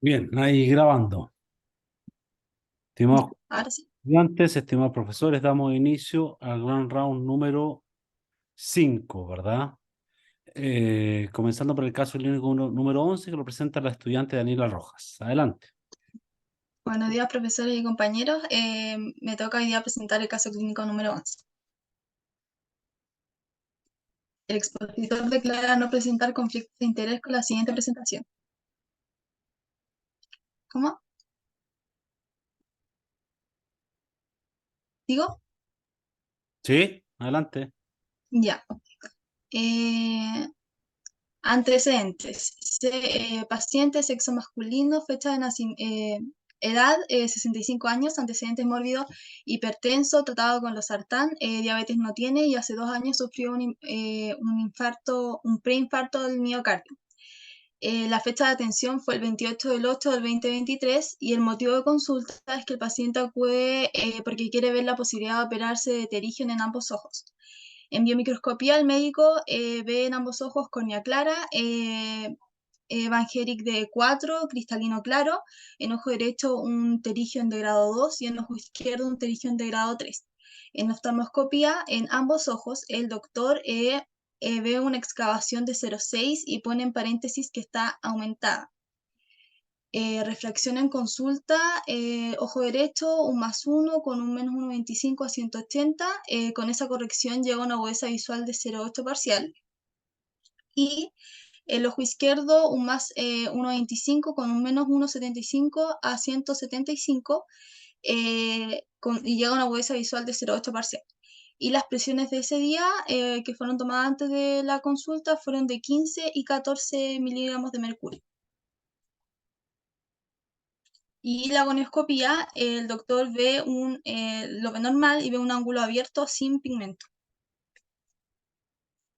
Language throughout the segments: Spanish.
Bien, ahí grabando. Ya, Estimados ahora sí. estudiantes, estimados profesores, damos inicio al Grand Round número 5, ¿verdad? Comenzando por el caso clínico número 11 que lo presenta la estudiante Daniela Rojas. Adelante. Buenos días, profesores y compañeros. Me toca hoy día presentar el caso clínico número 11. El expositor declara no presentar conflicto de interés con la siguiente presentación. ¿Cómo? ¿Digo? ¿Sí? Adelante. Ya. Eh, Antecedentes. Paciente, sexo masculino, fecha de nacimiento, edad 65 años, antecedentes mórbidos, hipertenso, tratado con losartán, diabetes no tiene y hace 2 años sufrió un infarto, un preinfarto del miocardio. La fecha de atención fue el 28 del 8 del 2023 y el motivo de consulta es que el paciente acude porque quiere ver la posibilidad de operarse de pterígio en ambos ojos. En biomicroscopía, el médico ve en ambos ojos córnea clara, Van Herrick de 4, cristalino claro, en ojo derecho un pterígio de grado 2 y en ojo izquierdo un pterígio de grado 3. En oftalmoscopía, en ambos ojos, el doctor ve una excavación de 0,6 y pone en paréntesis que está aumentada. Refracción en consulta, ojo derecho, un +1 con un -1,25 a 180. Con esa corrección llega a una agudeza visual de 0,8 parcial. Y el ojo izquierdo, un +1,25 con un -1,75 a 175. Y llega a una agudeza visual de 0,8 parcial. Y las presiones de ese día, que fueron tomadas antes de la consulta, fueron de 15 y 14 miligramos de mercurio. Y la gonioscopía, el doctor lo ve normal y ve un ángulo abierto sin pigmento.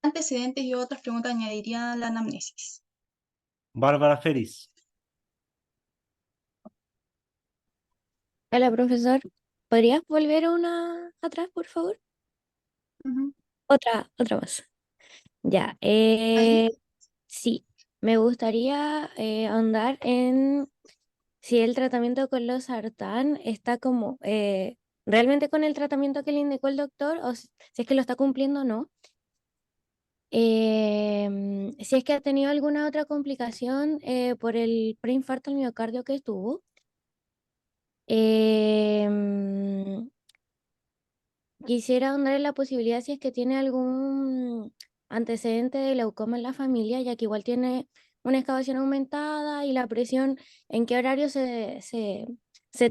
Antecedentes y otras preguntas añadiría la anamnesis. Bárbara Feliz. Hola, profesor. ¿Podrías volver una atrás, por favor? Ujú. Otra más. Ya. Ahí. Sí, me gustaría ahondar en si el tratamiento con los sartán está como realmente con el tratamiento que le indicó el doctor o si es que lo está cumpliendo o no. Si es que ha tenido alguna otra complicación por el preinfarto al miocardio que tuvo. Em, Quisiera ahondar en la posibilidad si es que tiene algún antecedente de glaucoma en la familia, ya que igual tiene una excavación aumentada y la presión, en qué horario se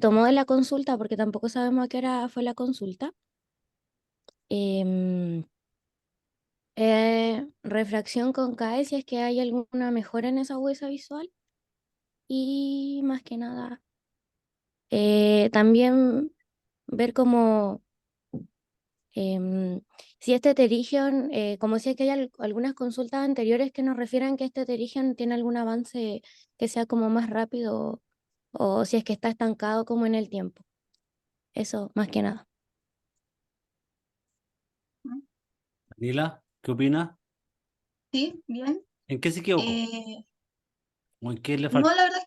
tomó de la consulta, porque tampoco sabemos a qué hora fue la consulta. Em, Refracción con CAE, si es que hay alguna mejora en esa huesa visual. Y más que nada, también ver cómo si este Terigion, como si es que hay algunas consultas anteriores que nos refieran que este Terigion tiene algún avance que sea como más rápido o si es que está estancado como en el tiempo. Eso, más que nada. Daniela, ¿qué opina? Sí, bien. ¿En qué se equivocó? Eh, ¿O en qué le no, faltó? la verdad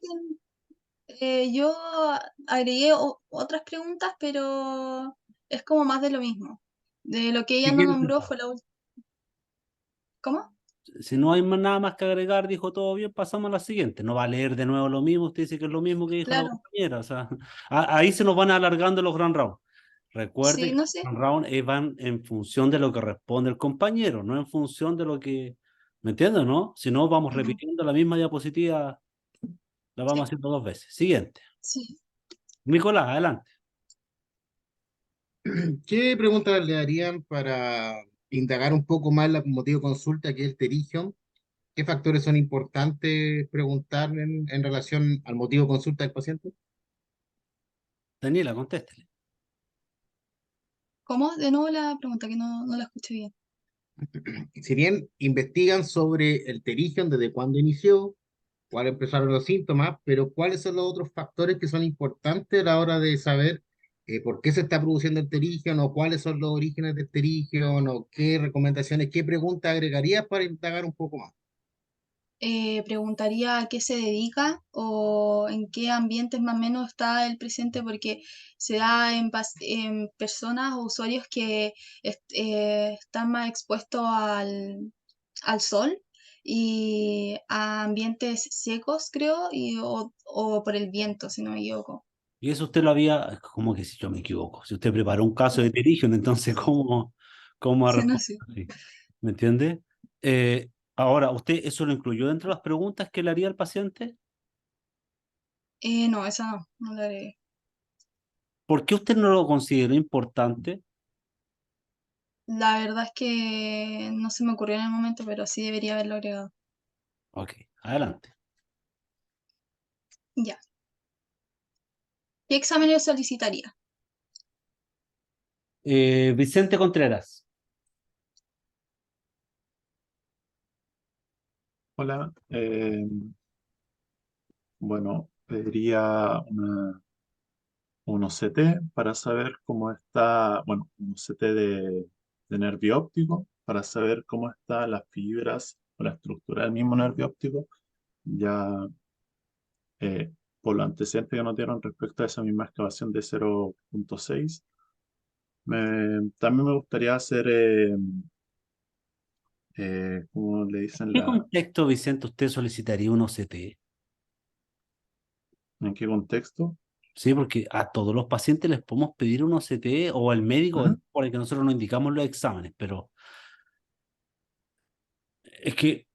es que yo agregué otras preguntas, pero es como más de lo mismo. De lo que ella ¿Qué no quiere nombró pensar? fue la última. ¿Cómo? Si no hay nada más que agregar, dijo todo bien, pasamos a la siguiente. No va a leer de nuevo lo mismo, usted dice que es lo mismo que dijo la Claro. compañera. O sea, ahí se nos van alargando los grand rounds. Recuerde Sí, que no los sé. grand rounds van en función de lo que responde el compañero, no en función de lo que... ¿Me entiendes, no? Si no, vamos Ujú. repitiendo la misma diapositiva, la vamos Sí, haciendo dos veces. Siguiente. sí. Nicolás, adelante. ¿Qué preguntas le harían para indagar un poco más la motivo de consulta que es el pterígio? ¿Qué factores son importantes preguntar en relación al motivo de consulta del paciente? Daniela, contéstele. ¿Cómo? De nuevo la pregunta que no la escuché bien. Si bien investigan sobre el pterígio, desde cuándo inició, cuáles empezaron los síntomas, pero cuáles son los otros factores que son importantes a la hora de saber por qué se está produciendo el pterígio, o cuáles son los orígenes del pterígio, o qué recomendaciones, qué preguntas agregarías para indagar un poco más. preguntaría a qué se dedica o en qué ambientes más o menos está el presente, porque se da en personas o usuarios que están más expuestos al sol y a ambientes secos, creo, o por el viento, si no me equivoco. Y eso usted lo había, como que si yo me equivoco, si usted preparó un caso de Terigion, entonces ¿cómo va a Sí, no responder sé. así? ¿Me entiende? Ahora, ¿usted eso lo incluyó dentro de las preguntas que le haría al paciente? No, esa no la agregué. ¿Por qué usted no lo consideró importante? La verdad es que no se me ocurrió en el momento, pero sí debería haberlo agregado. Ok, adelante. Ya. ¿Qué exámenes solicitaría? Vicente Contreras. Hola, bueno, pediría un OCT para saber cómo está, bueno, un OCT de nervio óptico para saber cómo están las fibras o la estructura del mismo nervio óptico, ya por los antecedentes que nos dieron respecto a esa misma excavación de 0.6. También me gustaría hacer, ¿cómo le dicen ¿Qué contexto, Vicente, usted solicitaría un OCT? en qué contexto? Sí, porque a todos los pacientes les podemos pedir un OCT o al médico Ujú, por el que nosotros no indicamos los exámenes, pero es que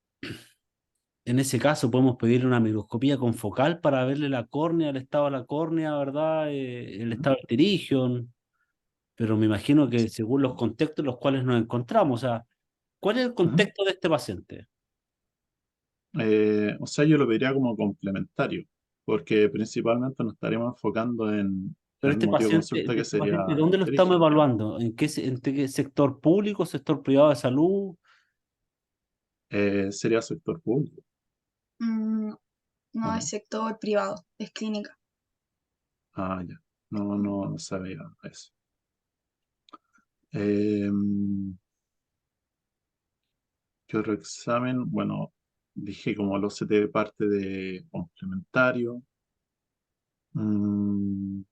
en ese caso podemos pedir una microscopía confocal para verle la córnea, el estado de la córnea, ¿verdad? El ujú, estado del pterygium, pero me imagino que según los contextos en los cuales nos encontramos, o sea, ¿cuál es el ujú. contexto de este paciente? O sea, yo lo vería como complementario, porque principalmente nos estaríamos enfocando en Pero el motivo de consulta que este sería paciente, ¿dónde lo estamos pterígino. evaluando? ¿En qué sector público, sector privado de salud? Sería sector público, Mm, ¿o no es no? sector privado, es clínica. Ah, ya. No, no sabía eso. Eh, ¿Qué otro examen? Bueno, dije como el OCT parte de complementario. Mm,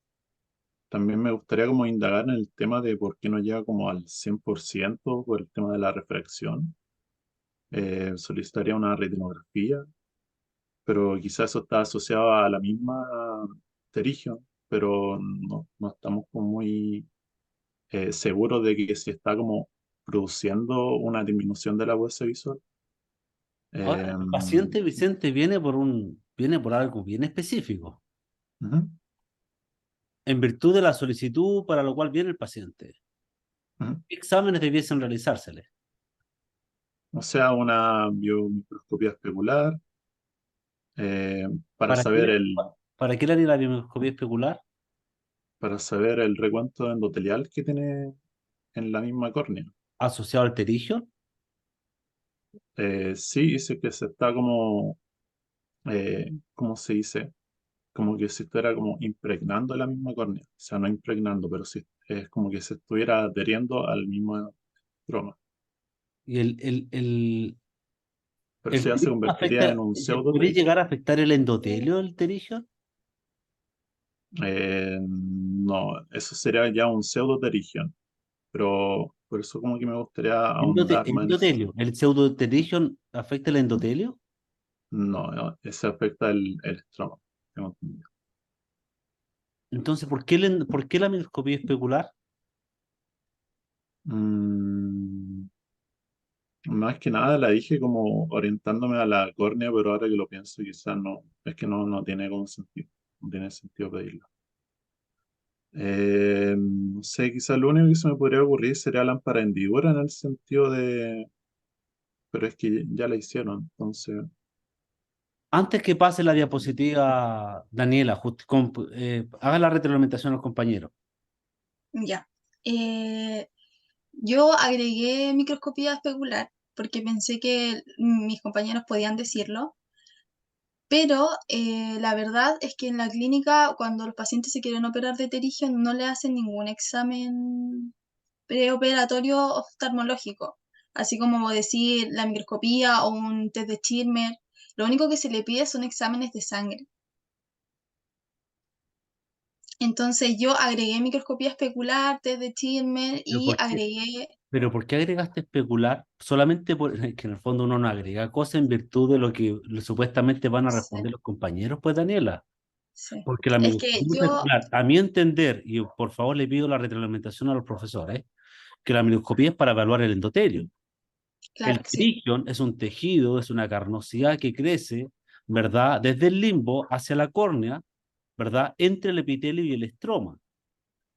También me gustaría como indagar en el tema de por qué no llega como al 100% por el tema de la refracción. Solicitaría una retinografía, pero quizás eso está asociado a la misma pterígio, pero no estamos como muy seguros de que si está como produciendo una disminución de la huesa visual. Ahora, Eh, el paciente Vicente viene por algo bien específico, Ujú, en virtud de la solicitud para lo cual viene el paciente. ujú. ¿Qué exámenes debiesen realizársele? O sea, una biomicroscopía especular eh, para ¿Para qué saber el, para qué le haría la biomicroscopía especular? para saber el recuento endotelial que tiene en la misma córnea. ¿Asociado al pterygium? Sí, dice que se está como, ¿cómo se dice? Como que se estuviera como impregnando la misma córnea. O sea, no impregnando, pero sí es como que se estuviera adheriendo al mismo troma. ¿Y Pero el eso ya se pterygium convertiría en afecta, un pseudo puede pterígio. llegar a afectar el endotelio del pterygium? No, eso sería ya un pseudo pterígio. Pero por eso como que me gustaría ahondar más en eso. Endotelio, ¿el pseudopterygium afecta el endotelio? No, ese afecta el estroma. Tengo entendido. Entonces, por qué la microscopía especular? Mm, Más que nada la dije como orientándome a la córnea, pero ahora que lo pienso quizás no, es que no tiene como sentido, no tiene sentido pedirlo. No sé, quizás lo único que se me podría ocurrir sería lámpara hendidura en el sentido de, pero es que ya la hicieron, entonces, Antes que pase la diapositiva, Daniela, haga la retroalimentación a los compañeros. Ya. Eh, yo agregué microscopía especular porque pensé que mis compañeros podían decirlo, pero la verdad es que en la clínica, cuando los pacientes se quieren operar de pterygium, no le hacen ningún examen preoperatorio oftalmológico, así como decir la microscopía o un test de Schirmer. Lo único que se le pide son exámenes de sangre. Entonces yo agregué microscopía especular, test de Schirmer ¿Pero y por qué? agregué, ¿Pero por qué agregaste especular? Solamente por es que en el fondo uno no agrega cosas en virtud de lo que supuestamente van a sí, responder los compañeros, pues Daniela. sí. Porque la Es que microscopía yo, especular, a mi entender, y por favor le pido la retroalimentación a los profesores, que la microscopía es para evaluar el endotelio. claro, El sí. pterigion es un tejido, es una carnosidad que crece, ¿verdad? Desde el limbo hacia la córnea, ¿verdad? Entre el epitelio y el estroma.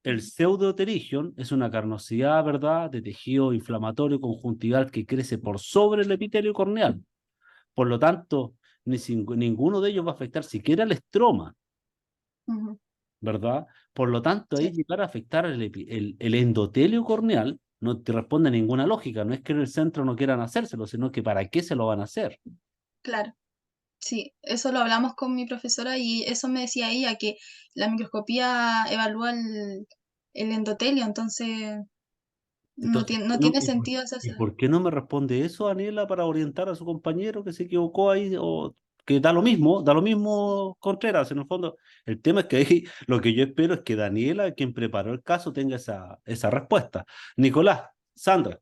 El pseudoterigion es una carnosidad, ¿verdad?, de tejido inflamatorio conjuntival que crece por sobre el epitelio corneal. Por lo tanto, ninguno de ellos va a afectar siquiera el estroma, Ujú, ¿verdad? Por lo tanto, ahí sí, llegar a afectar el endotelio corneal no te responde a ninguna lógica. No es que en el centro no quieran hacérselo, sino que para qué se lo van a hacer. claro. Sí, eso lo hablamos con mi profesora y eso me decía ella, que la microscopía evalúa el endotelio, entonces Entonces, no no, tiene sentido ¿y hacerse. por qué no me responde eso, Daniela, para orientar a su compañero que se equivocó ahí? O que da lo mismo Contreras. En el fondo, el tema es que ahí lo que yo espero es que Daniela, quien preparó el caso, tenga esa respuesta. Nicolás, Sandra,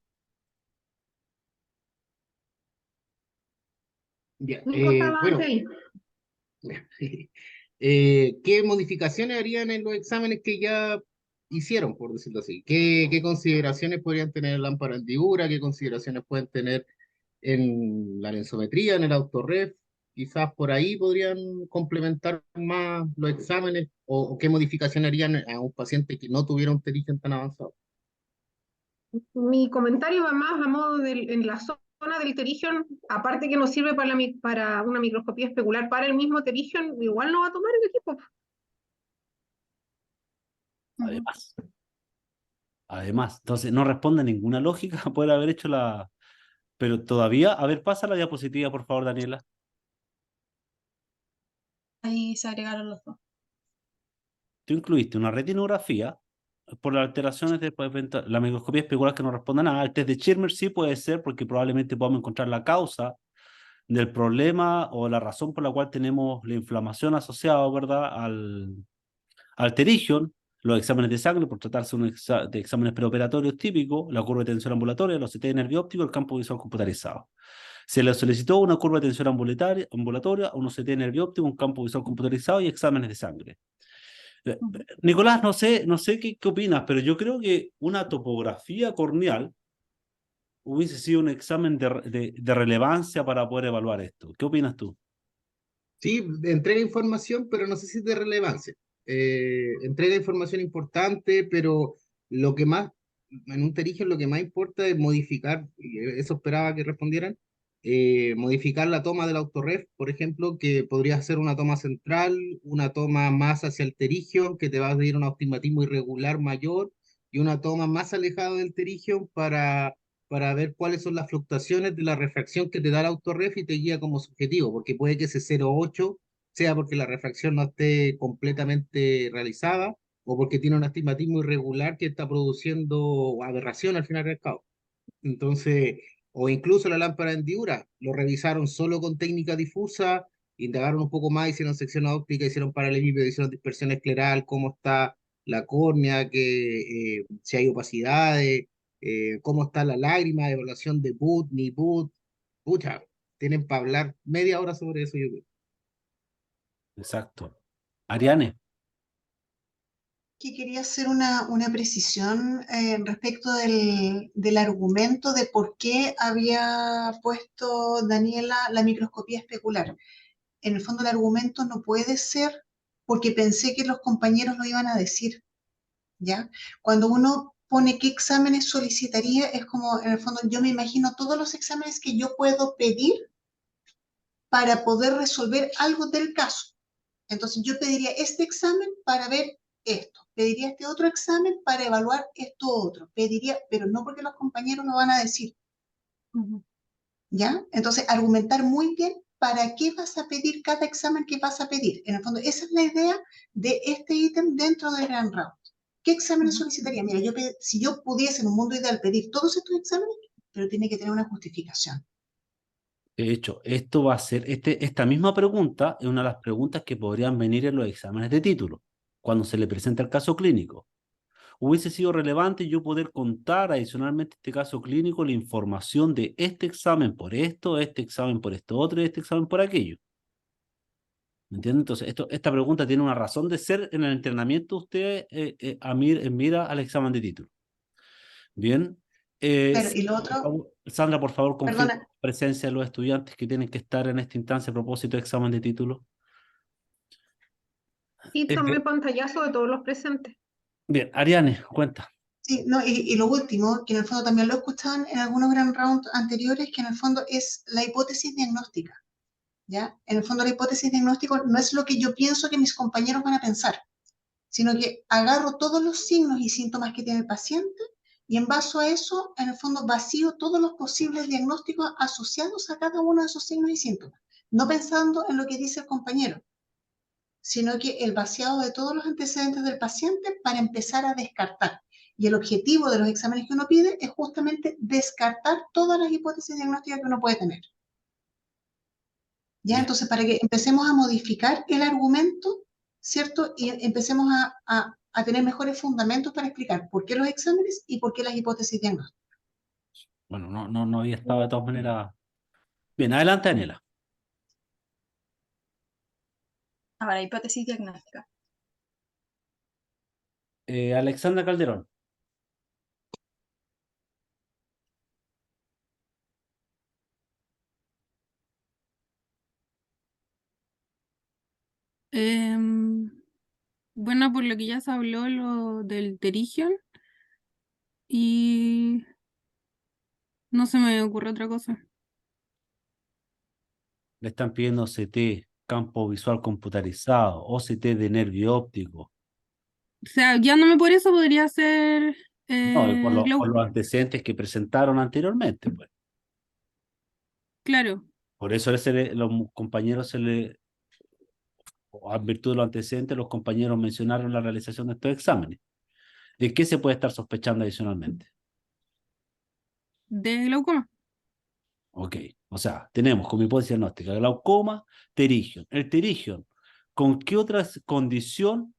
Ya, Nico estaba bueno, antes ahí. ¿qué modificaciones harían en los exámenes que ya hicieron, por decirlo así? ¿Qué consideraciones podrían tener en la lámpara hendidura? ¿Qué consideraciones pueden tener en la lensometría, en el autorref? Quizás por ahí podrían complementar más los exámenes o qué modificación harían a un paciente que no tuviera un terigen tan avanzado. Mi comentario va más a modo en la zona del terigion, aparte que nos sirve para una microscopía especular para el mismo terigion, igual no va a tomar el equipo. Ujú. además. Además, entonces no responde a ninguna lógica poder haber hecho la... Pero todavía, a ver, pasa la diapositiva, por favor, Daniela. Ahí se agregaron los dos. Tú incluiste una retinografía por las alteraciones de la microscopía especular que no responde a nada. El test de Schirmer sí puede ser porque probablemente podamos encontrar la causa del problema o la razón por la cual tenemos la inflamación asociada, ¿verdad?, al pterigion, los exámenes de sangre, por tratarse de exámenes preoperatorios típicos, la curva de tensión ambulatoria, los CT de nervio óptico, el campo visual computarizado. Se le solicitó una curva de tensión ambulatoria, unos CT de nervio óptico, un campo visual computarizado y exámenes de sangre. Ujú. Nicolás, no sé qué opinas, pero yo creo que una topografía corneal hubiese sido un examen de relevancia para poder evaluar esto. ¿Qué opinas tú? Sí, entrega información, pero no sé si es de relevancia. Entrega información importante, pero lo que más, en un terigen lo que más importa es modificar, y eso esperaba que respondieran, modificar la toma del autorref, por ejemplo, que podría ser una toma central, una toma más hacia el terigion, que te va a dar un astigmatismo irregular mayor, y una toma más alejada del terigion para ver cuáles son las fluctuaciones de la refracción que te da el autorref y te guía como subjetivo, porque puede que ese 0,8 sea porque la refracción no esté completamente realizada o porque tiene un astigmatismo irregular que está produciendo aberración al final del cabo. Entonces, o incluso la lámpara de hendidura, lo revisaron solo con técnica difusa, indagaron un poco más, hicieron sección óptica, hicieron paralelismo, hicieron dispersión escleral, cómo está la córnea, si hay opacidades, cómo está la lágrima, evaluación de Booth, ni Booth. Pucha, tienen para hablar media hora sobre eso, yo creo. Exacto. Ariane, Que quería hacer una precisión respecto del argumento de por qué había puesto Daniela la microscopía especular. En el fondo el argumento no puede ser porque pensé que los compañeros lo iban a decir, ¿ya? Cuando uno pone qué exámenes solicitaría, es como, en el fondo, yo me imagino todos los exámenes que yo puedo pedir para poder resolver algo del caso. Entonces yo pediría este examen para ver esto, pediría este otro examen para evaluar esto otro, pediría, pero no porque los compañeros lo van a decir, Ujú. ¿ya? Entonces argumentar muy bien para qué vas a pedir cada examen que vas a pedir. En el fondo, esa es la idea de este ítem dentro del Grand Round. ¿Qué exámenes Ujú. solicitaría? Mira, si yo pudiese en un mundo ideal pedir todos estos exámenes, pero tiene que tener una justificación. De hecho, esto va a ser, esta misma pregunta es una de las preguntas que podrían venir en los exámenes de título, cuando se le presenta el caso clínico. Hubiese sido relevante yo poder contar adicionalmente este caso clínico la información de este examen por esto, este examen por esto otro y este examen por aquello. ¿Me entienden? Entonces, esta pregunta tiene una razón de ser en el entrenamiento usted mira al examen de título. Bien. Claro, y lo Por otro, favor, Sandra, por favor, confirma perdona, la presencia de los estudiantes que tienen que estar en esta instancia a propósito de examen de título. Y tomé pantallazo de todos los presentes. Bien, Ariane, cuenta. sí, no, y lo último, que en el fondo también lo escuchaban en algunos Grand Round anteriores, que en el fondo es la hipótesis diagnóstica, ¿ya? En el fondo la hipótesis diagnóstica no es lo que yo pienso que mis compañeros van a pensar, sino que agarro todos los signos y síntomas que tiene el paciente y en base a eso, en el fondo, vacío todos los posibles diagnósticos asociados a cada uno de esos signos y síntomas, no pensando en lo que dice el compañero, sino que el vaciado de todos los antecedentes del paciente para empezar a descartar. Y el objetivo de los exámenes que uno pide es justamente descartar todas las hipótesis diagnósticas que uno puede tener. ¿Ya? Bien. Entonces, para que empecemos a modificar el argumento, ¿cierto? Y empecemos a tener mejores fundamentos para explicar por qué los exámenes y por qué las hipótesis diagnósticas. Bueno, no había estado de todas maneras. Bien, adelante, Daniela. Ahora, hipótesis diagnóstica. Alexandra Calderón. Bueno, por lo que ya se habló, lo del Terigion, y no se me ocurre otra cosa. Le están pidiendo OCT, campo visual computarizado, OCT de nervio óptico. O sea, guiándome por eso podría ser No, y por los glaucoma, antecedentes que presentaron anteriormente, pues. claro. Por eso los compañeros o en virtud de los antecedentes, los compañeros mencionaron la realización de estos exámenes. ¿De qué se puede estar sospechando adicionalmente? De glaucoma. Ok, o sea, tenemos como hipótesis diagnóstica glaucoma, pterigion. El pterigion, ¿con qué otra condición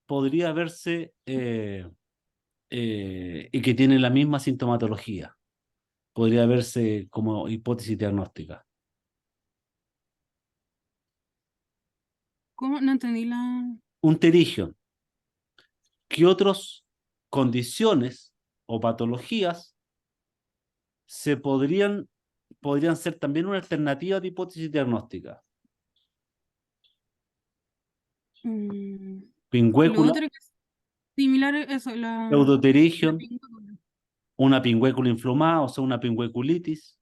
podría verse y que tiene la misma sintomatología? Podría verse como hipótesis diagnóstica. ¿Cómo? No entendí la... Un pterigion, ¿qué otras condiciones o patologías se podrían ser también una alternativa de hipótesis diagnóstica? Mm, lo Pingüécula, otro que es similar a eso, la pseudoterigion, pingüina. una pingüécula inflamada, o sea, una pingüeculitis,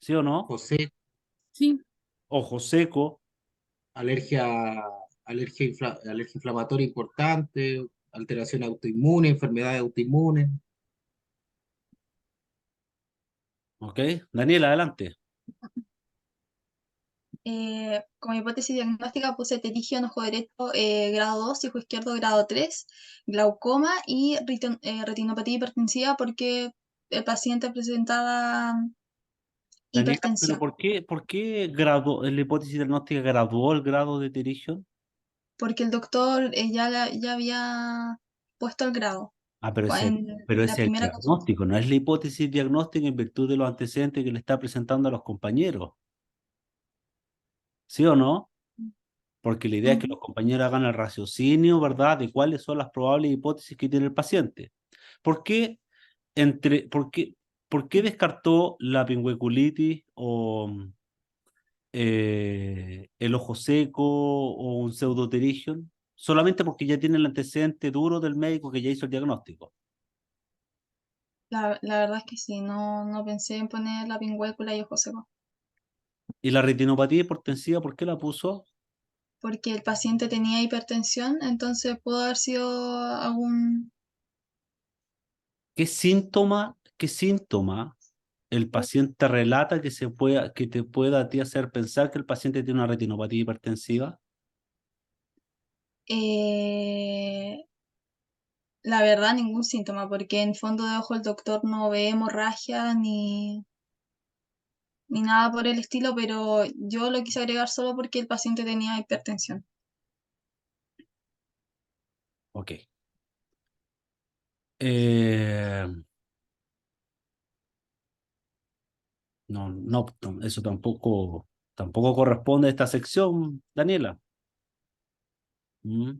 ¿sí o no? José, Sí, Ojo seco, alergia, alergia inflamatoria importante, alteración autoinmune, enfermedades autoinmunes. ¿ok? Daniela, adelante. Como hipótesis diagnóstica puse pterygium ojo derecho grado 2, ojo izquierdo grado 3, glaucoma y retinopatía hipertensiva porque el paciente presentaba Daniela, pero hipertensión, por qué la hipótesis diagnóstica graduó el grado de pterigion? porque el doctor ya había puesto el grado Ah, pero en pero la ese es el primera consulta. diagnóstico, no es la hipótesis diagnóstica en virtud de los antecedentes que le está presentando a los compañeros, ¿sí o no? Porque la idea es que Ujú. los compañeros hagan el raciocinio, ¿verdad?, de cuáles son las probables hipótesis que tiene el paciente. ¿Por qué, entre, por qué descartó la pingüeculitis o el ojo seco o un pseudoterigion? Solamente porque ya tiene el antecedente duro del médico que ya hizo el diagnóstico. La verdad es que sí, no pensé en poner la pingüécula y ojo seco, ¿Y la retinopatía hipertensiva por qué la puso? porque el paciente tenía hipertensión, entonces pudo haber sido algún... Qué síntoma el paciente relata que te pueda a ti hacer pensar que el paciente tiene una retinopatía hipertensiva? eh, La verdad, ningún síntoma, porque en fondo de ojo el doctor no ve hemorragia ni... ni nada por el estilo, pero yo lo quise agregar solo porque el paciente tenía hipertensión. Ok. Eh, no, eso tampoco corresponde a esta sección, Daniela. ¿Mm?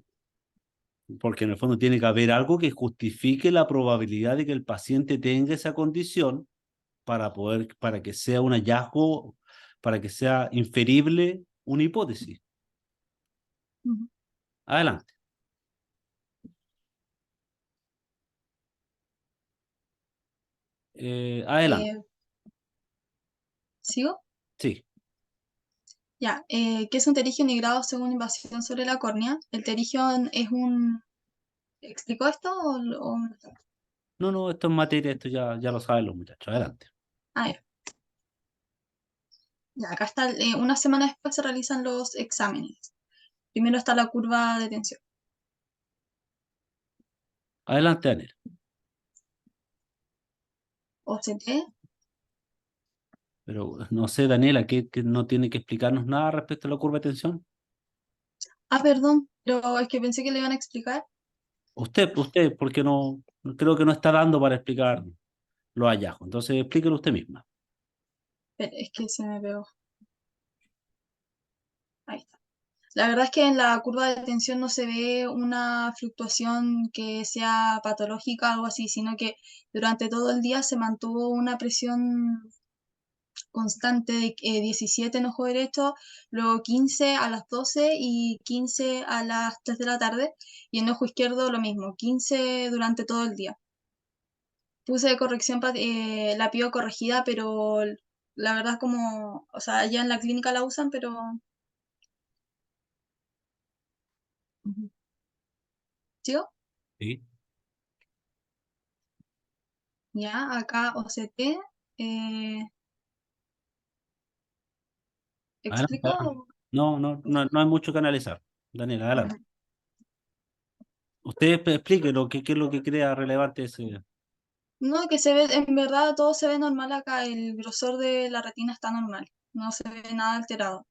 Porque en el fondo tiene que haber algo que justifique la probabilidad de que el paciente tenga esa condición para que sea un hallazgo, para que sea inferible una hipótesis. Ujú. Adelante. Adelante. ¿Sigo? Sí. Ya, ¿qué es un terigio nigrado según invasión sobre la córnea? El terigio es un... ¿Explicó esto o... No, esto es materia, esto ya lo saben los muchachos. Adelante. Ah, ya. Ya, acá está, una semana después se realizan los exámenes. Primero está la curva de tensión. Adelante, Daniela. OCT. Pero no sé, Daniela, que no tiene que explicarnos nada respecto a la curva de tensión. Ah, perdón, pero es que pensé que le iban a explicar. Usted, porque no, creo que no está dando para explicar los hallazgos. Entonces, explíquelo usted misma. Pero es que se me pegó. Ahí está. La verdad es que en la curva de tensión no se ve una fluctuación que sea patológica o algo así, sino que durante todo el día se mantuvo una presión constante de 17 en ojo derecho, luego 15 a las 12 y 15 a las 3 de la tarde, y en ojo izquierdo lo mismo, 15 durante todo el día. Puse corrección, la pido corregida, pero la verdad como, o sea, ya en la clínica la usan, pero... Ujú. ¿Sigo? Sí. Ya, acá OCT. Eh, Adelante, ¿Explico? adelante. No hay mucho que analizar. Daniela, adelante. Ajá. Usted explique qué es lo que crea relevante ese. No, que se ve, en verdad todo se ve normal acá, el grosor de la retina está normal, no se ve nada alterado.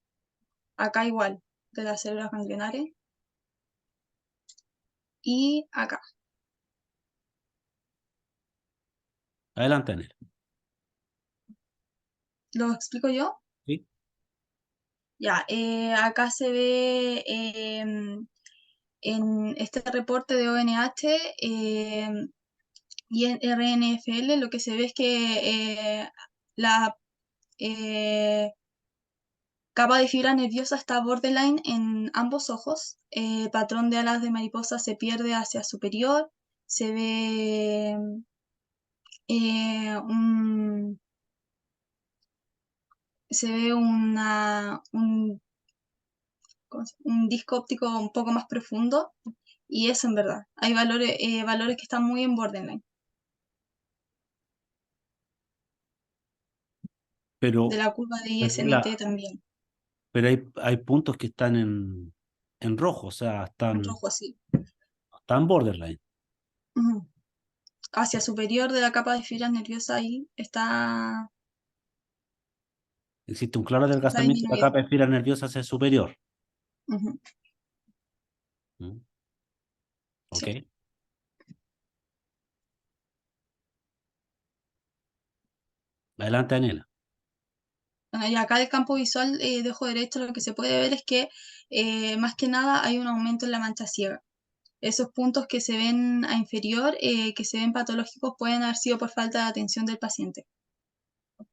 Acá igual, de las células ganglionares. Y acá. Adelante, Daniela. ¿Lo explico yo? ¿Sí? Ya, acá se ve en este reporte de ONH y en RNFL lo que se ve es que la capa de fibra nerviosa está borderline en ambos ojos. El patrón de alas de mariposa se pierde hacia superior. Se ve un, se ve un disco óptico un poco más profundo. Y eso en verdad. Hay valores que están muy en borderline. De Pero, la curva de ISNT Daniela, también. pero hay puntos que están en rojo, o sea, En rojo así. están borderline. Ujú. Hacia superior de la capa de fibra nerviosa ahí está Existe un claro adelgazamiento de la disminuido. capa de fibra nerviosa hacia el superior. Ujú. ¿Mm? ¿Ok? Sí. Adelante, Daniela. Bueno, y acá el campo visual de ojo derecho lo que se puede ver es que más que nada hay un aumento en la mancha ciega. Esos puntos que se ven a inferior, que se ven patológicos, pueden haber sido por falta de atención del paciente. ¿Ok?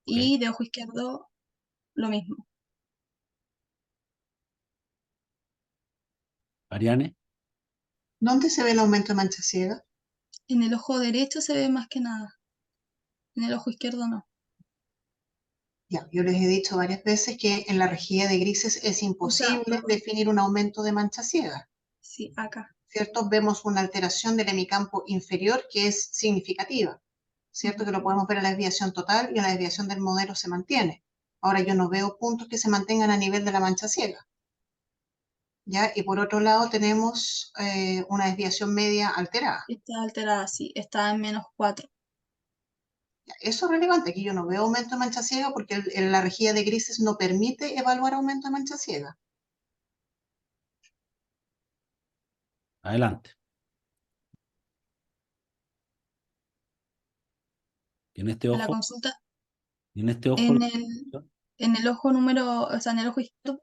Y de ojo izquierdo, lo mismo. Ariane. ¿Dónde se ve el aumento de mancha ciega? En el ojo derecho se ve más que nada. En el ojo izquierdo no. Ya, yo les he dicho varias veces que en la rejilla de grises es O sea, imposible perdón. definir un aumento de mancha ciega, Sí, acá. ¿cierto? Vemos una alteración del hemicampo inferior que es significativa, ¿cierto? Ujú. Que lo podemos ver en la desviación total y en la desviación del modelo se mantiene. Ahora yo no veo puntos que se mantengan a nivel de la mancha ciega, ¿ya? Y por otro lado tenemos una desviación media alterada. Está alterada, sí. Está en -4. Eso es relevante, aquí yo no veo aumento de mancha ciega porque la rejilla de grises no permite evaluar aumento de mancha ciega. Adelante. Y en este A la ojo, consulta, y en este ojo, en el ojo número, o sea, en el ojo izquierdo,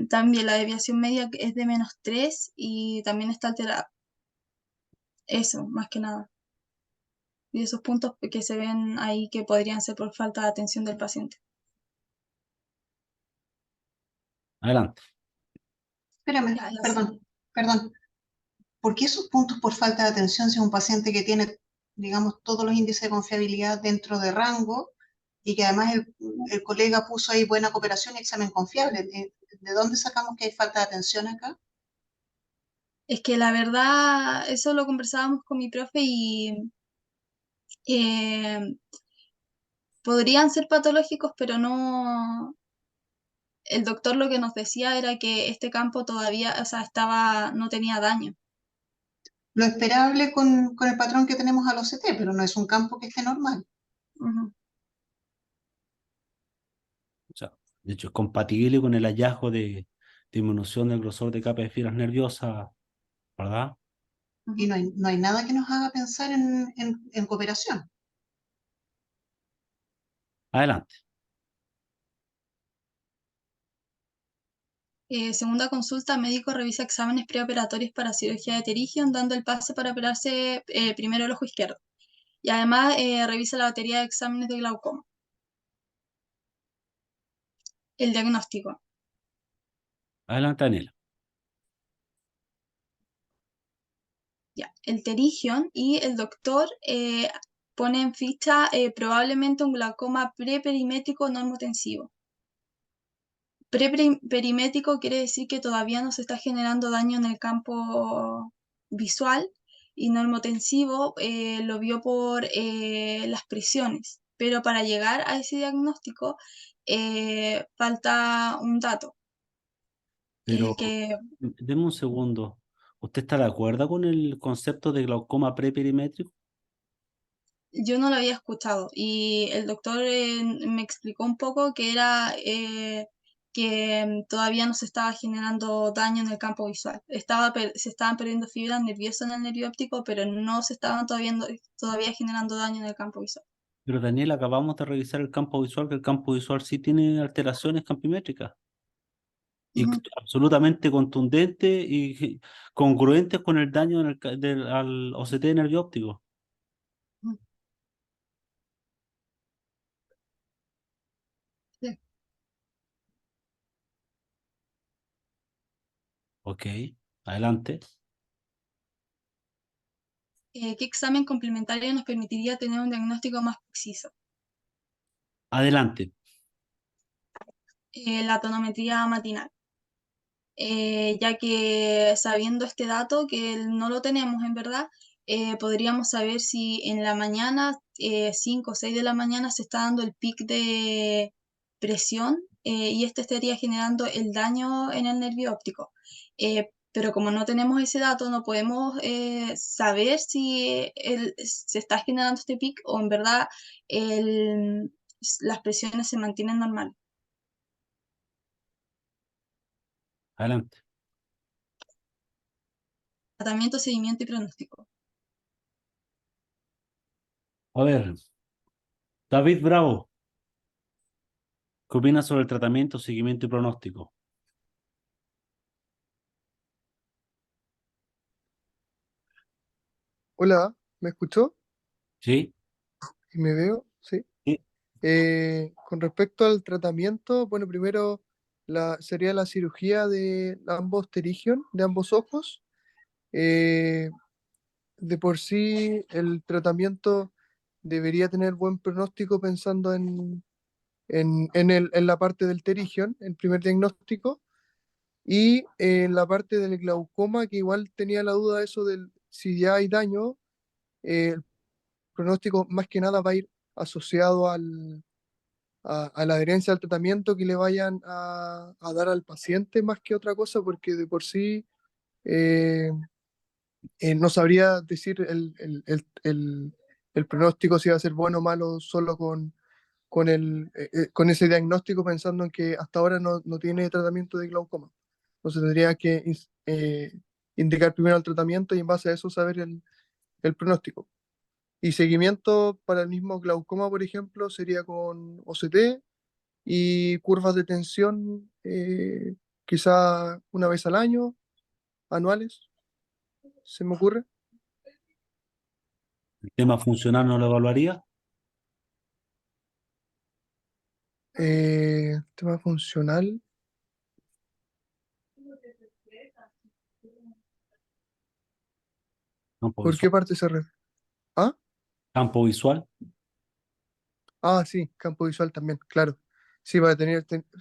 también la desviación media es de -3 y también está alterada. Eso, más que nada. Y esos puntos que se ven ahí que podrían ser por falta de atención del paciente. adelante. Espérame, Ya, perdón. ¿Por qué esos puntos por falta de atención si es un paciente que tiene, digamos, todos los índices de confiabilidad dentro de rango y que además el colega puso ahí buena cooperación y examen confiable? ¿De dónde sacamos que hay falta de atención acá? Es que la verdad, eso lo conversábamos con mi profe y eh, podrían ser patológicos, pero no. El doctor lo que nos decía era que este campo todavía, o sea, no tenía daño. Lo esperable con el patrón que tenemos al OCT, pero no es un campo que esté normal. Ujú. O sea, de hecho, es compatible con el hallazgo de disminución del grosor de capa de fibras nerviosas, ¿verdad? Y no hay nada que nos haga pensar en cooperación. Adelante. Segunda consulta, médico revisa exámenes preoperatorios para cirugía de pterigion, dando el pase para operarse primero el ojo izquierdo. Y además revisa la batería de exámenes de glaucoma. El diagnóstico. Adelante, Daniela. Ya, el pterigion y el doctor pone en ficha probablemente un glaucoma preperimétrico normotensivo. Preperimétrico quiere decir que todavía no se está generando daño en el campo visual y normotensivo lo vio por las presiones. Pero para llegar a ese diagnóstico falta un dato, Pero que deme un segundo. ¿Usted está de acuerdo con el concepto de glaucoma preperimétrico? yo no lo había escuchado y el doctor me explicó un poco que era que todavía no se estaba generando daño en el campo visual. Se estaban perdiendo fibras nerviosas en el nervio óptico, pero no se estaban todavía generando daño en el campo visual. Pero Daniela, acabamos de revisar el campo visual, que el campo visual sí tiene alteraciones campimétricas y Ujú. absolutamente contundentes y congruentes con el daño al OCT de nervio óptico. Ujú. Sí. Ok, adelante. ¿Qué examen complementario nos permitiría tener un diagnóstico más preciso? Adelante. La tonometría matinal. Ya que sabiendo este dato, que no lo tenemos en verdad, podríamos saber si en la mañana, 5 o 6 de la mañana, se está dando el pic de presión y este estaría generando el daño en el nervio óptico. Pero como no tenemos ese dato, no podemos saber si se está generando este pic o en verdad las presiones se mantienen normales. Adelante. Tratamiento, seguimiento y pronóstico. A ver, David Bravo, ¿qué opina sobre el tratamiento, seguimiento y pronóstico? Hola, ¿me escuchó? ¿Sí? ¿Y me veo? Sí. Sí. Con respecto al tratamiento, bueno, primero sería la cirugía de ambos pterigion, de ambos ojos. Eh, de por sí, el tratamiento debería tener buen pronóstico pensando en la parte del pterigion, el primer diagnóstico, y en la parte del glaucoma, que igual tenía la duda de eso del si ya hay daño, el pronóstico más que nada va a ir asociado a la adherencia al tratamiento que le vayan a dar al paciente más que otra cosa, porque de por sí no sabría decir el pronóstico si va a ser bueno o malo solo con ese diagnóstico, pensando en que hasta ahora no tiene tratamiento de glaucoma. Entonces tendría que indicar primero el tratamiento y en base a eso saber el pronóstico. Y seguimiento para el mismo glaucoma, por ejemplo, sería con OCT y curvas de tensión, quizá una vez al año, anuales, se me ocurre. ¿El tema funcional no lo evaluaría? Tema funcional. Campo ¿Por qué visual. parte se refiere? ¿Ah? Campo visual. Sí, campo visual también, claro. Sí, va a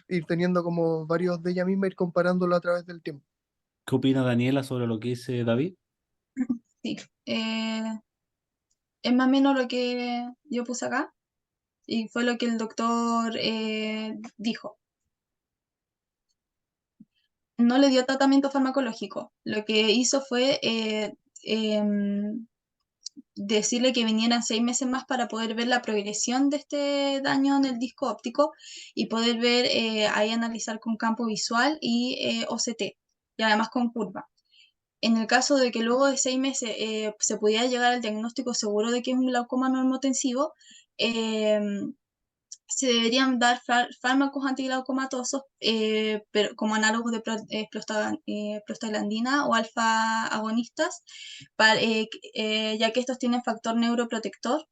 ir teniendo como varios de ella misma, ir comparándolo a través del tiempo. ¿Qué opina Daniela sobre lo que dice David? Sí, es más o menos lo que yo puse acá y fue lo que el doctor dijo. No le dio tratamiento farmacológico. Lo que hizo fue decirle que vinieran 6 meses más para poder ver la progresión de este daño en el disco óptico y poder ver, ahí analizar con campo visual y OCT, y además con curva. En el caso de que luego de 6 meses se pudiera llegar al diagnóstico seguro de que es un glaucoma normotensivo, se deberían dar fármacos antiglaucomatosos, pero como análogos de prostaglandina o alfa agonistas, ya que estos tienen factor neuroprotector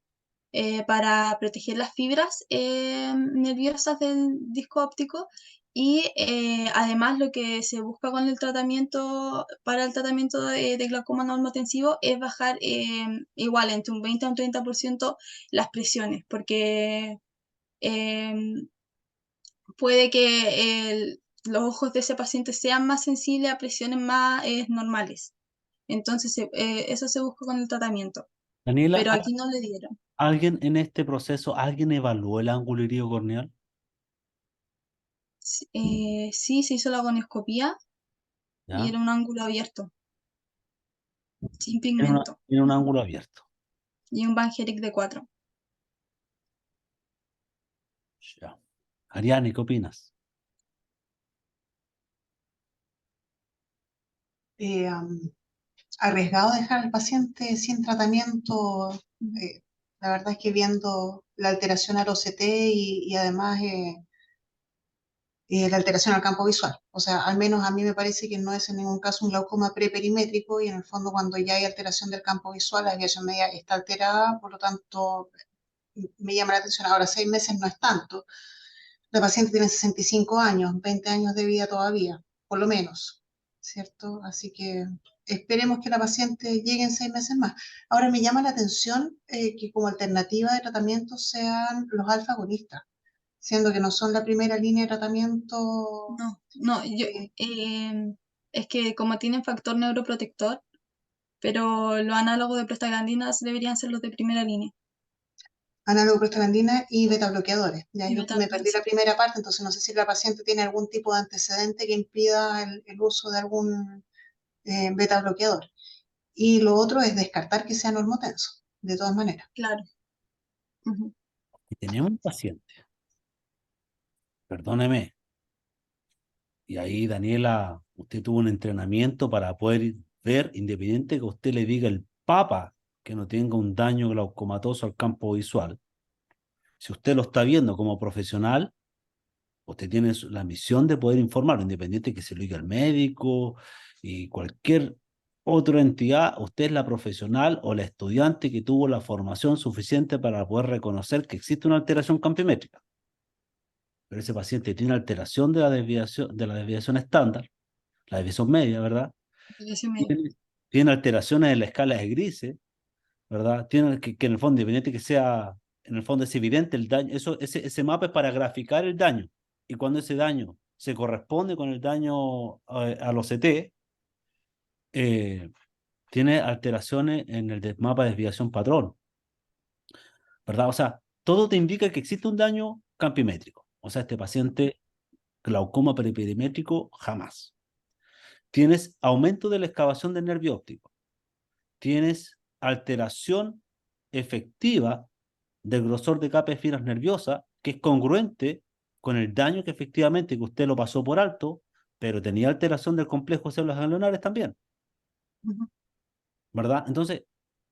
para proteger las fibras nerviosas del disco óptico. Y además lo que se busca con el tratamiento, para el tratamiento de glaucoma normotensivo, es bajar igual entre un 20 a un 30% las presiones, porque puede que los ojos de ese paciente sean más sensibles a presiones más normales. Entonces, eso se busca con el tratamiento, Daniela, pero aquí no le dieron. ¿alguien en este proceso, alguien evaluó el ángulo irío corneal? Sí, se hizo la gonioscopía y ¿Ya? era un ángulo abierto, sin Tiene pigmento, un ángulo abierto. y un Van Herrick de 4. Ya. Ariane, ¿qué opinas? Arriesgado dejar al paciente sin tratamiento. La verdad es que viendo la alteración al OCT y además la alteración al campo visual. O sea, al menos a mí me parece que no es en ningún caso un glaucoma preperimétrico y en el fondo cuando ya hay alteración del campo visual, la desviación media está alterada, por lo tanto me llama la atención. Ahora, 6 meses no es tanto. La paciente tiene 65 años, 20 años de vida todavía, por lo menos, ¿cierto? Así que esperemos que la paciente llegue en 6 meses más. Ahora me llama la atención que como alternativa de tratamiento sean los alfa-agonistas, siendo que no son la primera línea de tratamiento. No, eh, es que como tienen factor neuroprotector, pero los análogos de prostaglandinas deberían ser los de primera línea. Análogo prostaglandina y betabloqueadores. Ya Y yo me perdí la primera parte, entonces no sé si la paciente tiene algún tipo de antecedente que impida el uso de algún betabloqueador. Y lo otro es descartar que sea normotenso, de todas maneras. Claro. Ujú. Y tenemos un paciente, perdóneme, y ahí Daniela, usted tuvo un entrenamiento para poder ver, independiente que usted le diga el papa que no tenga un daño glaucomatoso al campo visual. Si usted lo está viendo como profesional, usted tiene la misión de poder informar, independiente que se lo diga el médico y cualquier otra entidad, usted es la profesional o la estudiante que tuvo la formación suficiente para poder reconocer que existe una alteración campimétrica. Pero ese paciente tiene alteración de la desviación estándar, la desviación media, ¿verdad? Alteración media. Tiene alteraciones en la escala de grises, ¿verdad? Tiene que en el fondo, independiente que sea, en el fondo es evidente el daño, ese mapa es para graficar el daño, y cuando ese daño se corresponde con el daño al OCT, tiene alteraciones en el mapa de desviación patrón, ¿verdad? O sea, todo te indica que existe un daño campimétrico. O sea, este paciente, glaucoma periperimétrico, jamás. Tienes aumento de la excavación del nervio óptico. Tienes alteración efectiva del grosor de capa de fibras nerviosas, que es congruente con el daño que efectivamente que usted lo pasó por alto, pero tenía alteración del complejo de células ganglionares también, Ujú. ¿verdad? Entonces,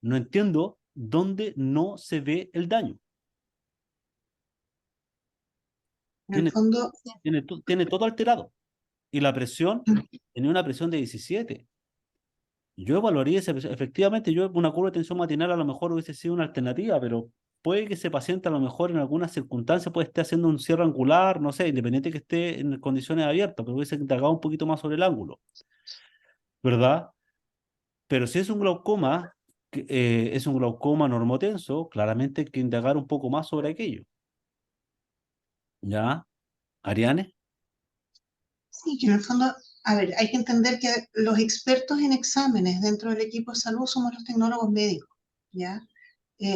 no entiendo dónde no se ve el daño. En el Tiene, fondo, tiene todo alterado. Y la presión, tenía una presión de 17. Yo evaluaría esa presión. Efectivamente, yo una curva de tensión matinal a lo mejor hubiese sido una alternativa, pero puede que ese paciente a lo mejor en algunas circunstancias puede estar haciendo un cierre angular, no sé, independiente que esté en condiciones abiertas, pero hubiese indagado un poquito más sobre el ángulo, ¿verdad? Pero si es un glaucoma, es un glaucoma normotenso, claramente hay que indagar un poco más sobre aquello. ¿Ya? ¿Ariane? sí, que en el fondo, a ver, hay que entender que los expertos en exámenes dentro del equipo de salud somos los tecnólogos médicos, ¿ya?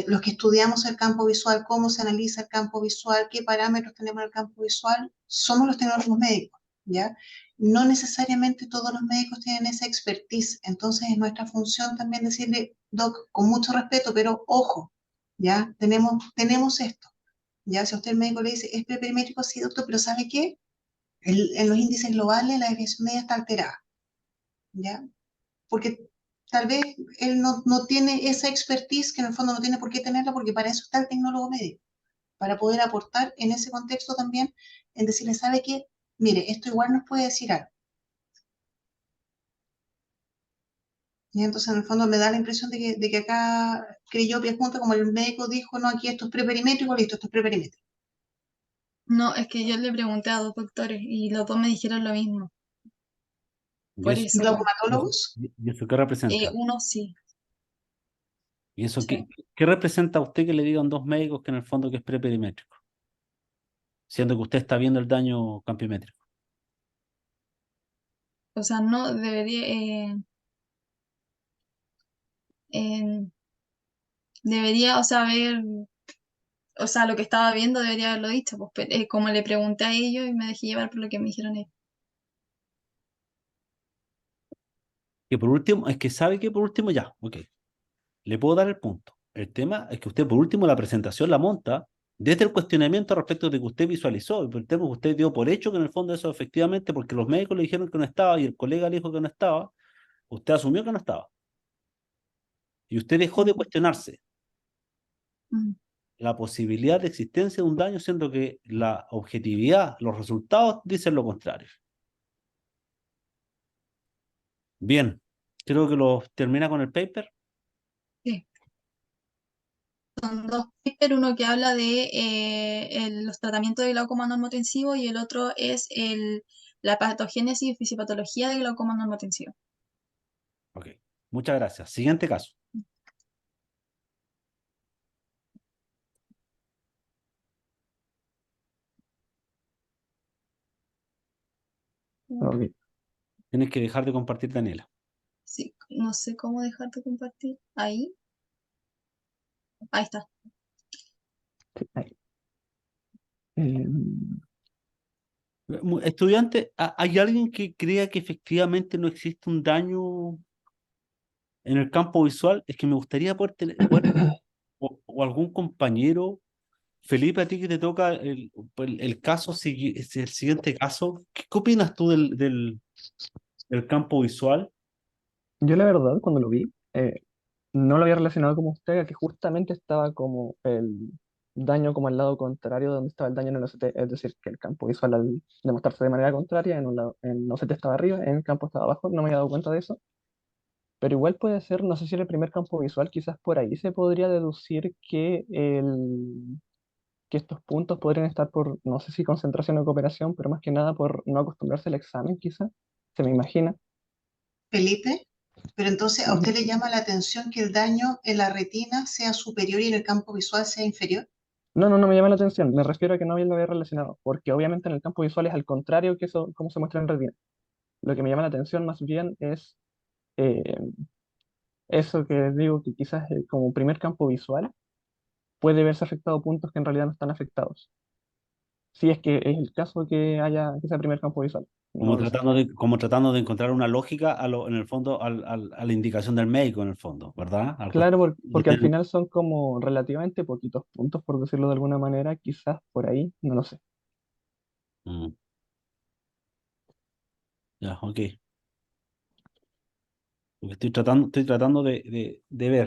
Los que estudiamos el campo visual, cómo se analiza el campo visual, qué parámetros tenemos en el campo visual, somos los tecnólogos médicos, ¿ya? No necesariamente todos los médicos tienen esa expertise, entonces es nuestra función también decirle, doc, con mucho respeto, pero ojo, ¿ya? Tenemos esto, ¿ya? Si a usted el médico le dice, es preperimétrico, sí, doctor, pero ¿sabe qué? En los índices globales la desviación media está alterada, ¿ya? Porque tal vez él no tiene esa expertise, que en el fondo no tiene por qué tenerla, porque para eso está el tecnólogo médico, para poder aportar en ese contexto también, en decirle, ¿sabe qué? Mire, esto igual nos puede decir algo. Y entonces en el fondo me da la impresión de que acá creyó que junto, como el médico dijo, no, aquí esto es preperimétrico, listo, esto es preperimétrico. No, es que yo le pregunté a 2 doctores y los 2 me dijeron lo mismo. ¿Y Por eso, ¿Y eso, glaucomatólogos? y eso qué representa? uno sí, ¿Y eso sí. qué representa a usted que le digan dos médicos que en el fondo que es preperimétrico? Siendo que usted está viendo el daño campimétrico. O sea, no debería, eh, debería, o sea, ver, o sea, lo que estaba viendo debería haberlo dicho, pues, como le pregunté a ellos y me dejé llevar por lo que me dijeron ellos. Que por último, es que sabe que por último ya, ok, le puedo dar el punto. El tema es que usted por último la presentación la monta desde el cuestionamiento respecto de que usted visualizó, y por el tema que usted dio por hecho que en el fondo eso efectivamente, porque los médicos le dijeron que no estaba y el colega le dijo que no estaba, usted asumió que no estaba. Y usted dejó de cuestionarse Mm. la posibilidad de existencia de un daño, siendo que la objetividad, los resultados dicen lo contrario. Bien, creo que lo termina con el paper. Sí. Son 2 papers, uno que habla de los tratamientos de glaucoma normotensivo y el otro es la patogénesis y fisiopatología de glaucoma normotensivo. Ok, muchas gracias. Siguiente caso. Ok. Tienes que dejar de compartir, Daniela. Sí, no sé cómo dejar de compartir. Ahí está. Sí, ahí. Em, Estudiante, ¿hay alguien que crea que efectivamente no existe un daño en el campo visual? Es que me gustaría poder tener, o algún compañero. Felipe, a ti que te toca el caso, es el siguiente caso, ¿qué opinas tú del campo visual? yo la verdad, cuando lo vi, no lo había relacionado como usted, a que justamente estaba como el daño como al lado contrario de donde estaba el daño en el OCT, es decir, que el campo visual al demostrarse de manera contraria, en un lado, en el OCT estaba arriba, en el campo estaba abajo, no me había dado cuenta de eso, pero igual puede ser, no sé si era el primer campo visual, quizás por ahí se podría deducir que estos puntos podrían estar por, no sé si concentración o cooperación, pero más que nada por no acostumbrarse al examen, quizás, se me imagina. Felipe, pero entonces a Ujú. usted le llama la atención que el daño en la retina sea superior y en el campo visual sea inferior. No, no, no me llama la atención, me refiero a que no lo había relacionado, porque obviamente en el campo visual es al contrario que eso, como se muestra en retina. Lo que me llama la atención más bien es eh, eso que digo que quizás como primer campo visual puede verse afectado puntos que en realidad no están afectados. Si es que es el caso que sea primer campo visual. No lo sé. Como tratando de encontrar una lógica en el fondo a la indicación del médico, en el fondo, ¿verdad? Claro, De porque al tener- final son como relativamente poquitos puntos, por decirlo de alguna manera, quizás por ahí, no lo sé. Mm, ya, ok. Porque estoy tratando de ver.